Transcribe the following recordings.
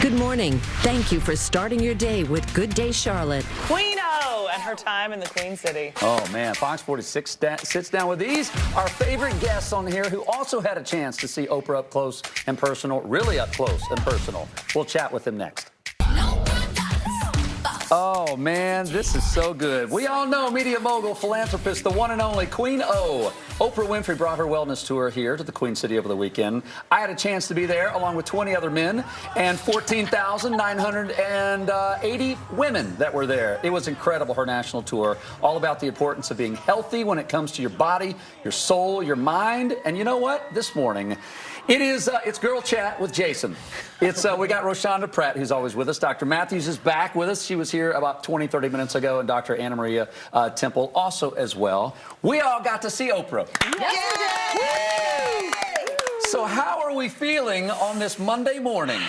Good morning. Thank you for starting your day with Good Day Charlotte. Queen O and her time in the Queen City. Oh, man. Fox 46 sits down with these, our favorite guests on here who also had a chance to see Oprah up close and personal, really up close and personal. We'll chat with them next. Oh, man, this is so good. We all know media mogul, philanthropist, the one and only Queen O. Oprah Winfrey brought her wellness tour here to the Queen City over the weekend. I had a chance to be there along with 20 other men and 14,980 women that were there. It was incredible, her national tour, all about the importance of being healthy when it comes to your body, your soul, your mind. And you know what? This morning, it's Girl Chat with Jason. We got Roshanda Pratt, who's always with us. Dr. Matthews is back with us. She was here about 20, 30 minutes ago, and Dr. Anna Maria Temple also as well. We all got to see Oprah. Yes, so how are we feeling on this Monday morning?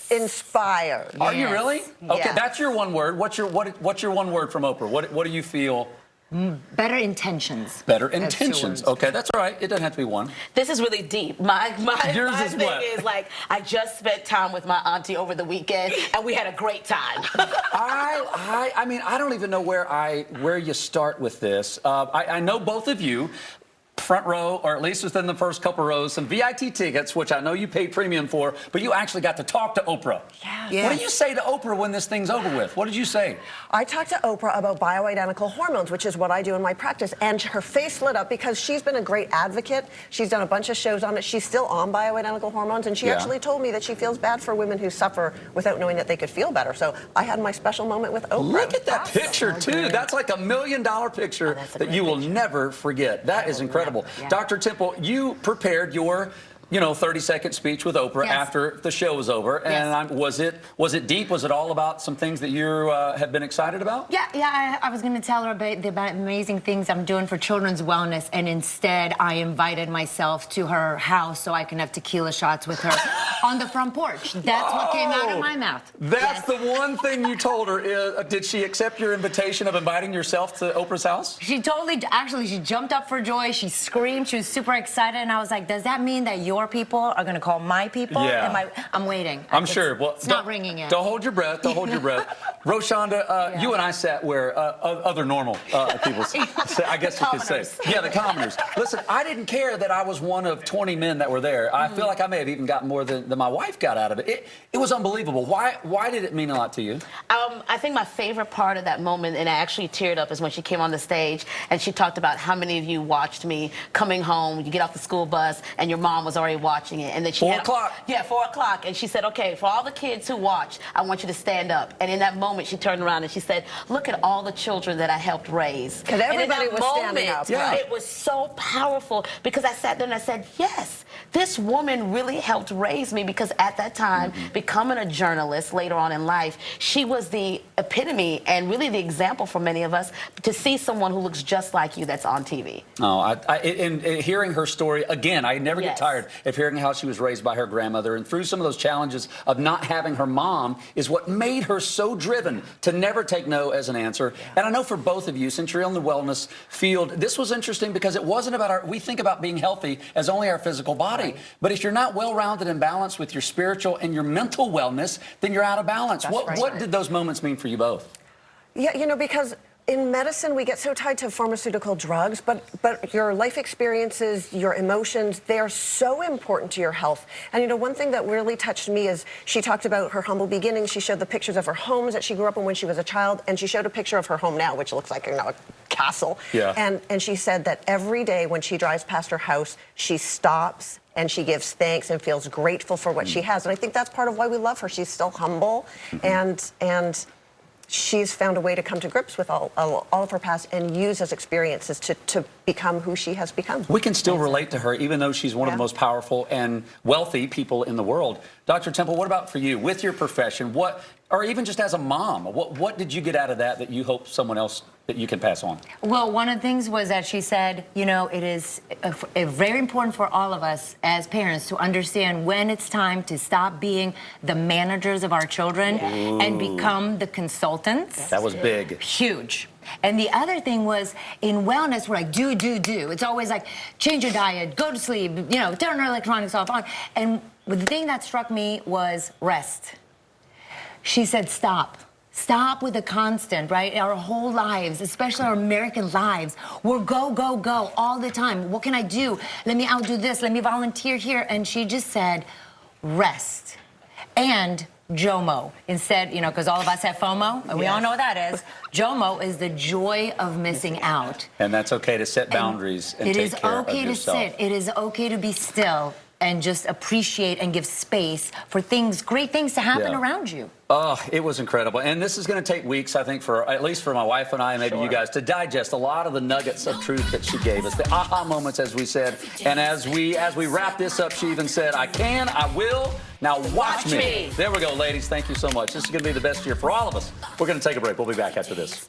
Inspired. Are you really? Okay, Yes. that's your one word. What's your one word from Oprah? What do you feel? Better intentions. Better intentions. Okay, that's all right. It doesn't have to be one. This is really deep. My Yours is thing what? is like, I just spent time with my auntie over the weekend, and we had a great time. I mean, I don't even know where you start with this. I know both of you. Front row, or at least within the first couple rows, some VIT tickets, which I know you paid premium for, but you actually got to talk to Oprah. Yes. What did you say to Oprah when this thing's over with? What did you say? I talked to Oprah about bioidentical hormones, which is what I do in my practice, and her face lit up because she's been a great advocate. She's done a bunch of shows on it. She's still on bioidentical hormones, and she actually told me that she feels bad for women who suffer without knowing that they could feel better. So I had my special moment with Oprah. Look at that picture, too. That's like $1 million picture that you will never forget. That is incredible. Yeah. Dr. Temple, you prepared your 30-second speech with Oprah after the show was over. And was it deep? Was it all about some things that you have been excited about? Yeah. I was going to tell her about the amazing things I'm doing for children's wellness, and instead I invited myself to her house so I can have tequila shots with her on the front porch. That's what came out of my mouth. That's the one thing you told her. Did she accept your invitation of inviting yourself to Oprah's house? She totally, actually, she jumped up for joy. She screamed. She was super excited, and I was like, does that mean that your people are going to call my people? Yeah. I'm waiting. I'm sure. Well, it's not ringing yet. Don't hold your breath. Don't hold your breath. Roshanda, you and I sat where other normal people I guess you could say. Yeah, the commoners. Listen, I didn't care that I was one of 20 men that were there. I feel like I may have even gotten more than my wife got out of it. It was unbelievable. Why did it mean a lot to you? I think my favorite part of that moment, and I actually teared up, is when she came on the stage and she talked about how many of you watched me coming home. You get off the school bus and your mom was already watching it, and then she 4 o'clock. Yeah, 4 o'clock, and she said, "Okay, for all the kids who watched, I want you to stand up." And in that moment, she turned around and she said, "Look at all the children that I helped raise." Because everybody was standing up. Yeah. It was so powerful because I sat there and I said, "Yes, this woman really helped raise me." Because at that time, becoming a journalist later on in life, she was the epitome and really the example for many of us to see someone who looks just like you that's on TV. Oh, and hearing her story again, I never get tired of hearing how she was raised by her grandmother, and through some of those challenges of not having her mom is what made her so driven to never take no as an answer. And I know for both of you, since you're in the wellness field, this was interesting because it wasn't about we think about being healthy as only our physical body, but if you're not well-rounded and balanced with your spiritual and your mental wellness, then you're out of balance. What did those moments mean for you both? Yeah, because in medicine, we get so tied to pharmaceutical drugs, but your life experiences, your emotions, they are so important to your health. And, one thing that really touched me is she talked about her humble beginnings. She showed the pictures of her homes that she grew up in when she was a child, and she showed a picture of her home now, which looks like, a castle. Yeah. And she said that every day when she drives past her house, she stops and she gives thanks and feels grateful for what she has. And I think that's part of why we love her. She's still humble, and she's found a way to come to grips with all of her past and use those experiences to become who she has become. We can still relate to her, even though she's one of the most powerful and wealthy people in the world. Dr. Temple, what about for you? With your profession, or even just as a mom, what did you get out of that you hope someone else that you can pass on? Well, one of the things was that she said, it is very important for all of us as parents to understand when it's time to stop being the managers of our children and become the consultants. That was big. Huge. And the other thing was, in wellness, we're like, do. It's always like, change your diet, go to sleep, turn our electronics off, on. And the thing that struck me was rest. she said, stop. Stop with the constant, right? Our whole lives, especially our American lives, we're go, go, go all the time. What can I do? Let me outdo this. Let me volunteer here. And she just said, rest. And JOMO. Instead, you know, because all of us have FOMO, and we all know what that is. JOMO is the joy of missing out. And that's okay to set boundaries and take care of yourself. It is okay to sit. It is okay to be still and just appreciate and give space for things, great things to happen around you. Oh, it was incredible. And this is going to take weeks, I think, for at least for my wife and I, and maybe you guys, to digest a lot of the nuggets of truth that she gave us, the aha moments, as we said. And as we wrap this up, she even said, I can, I will. Now watch me. There we go, ladies. Thank you so much. This is going to be the best year for all of us. We're going to take a break. We'll be back after this.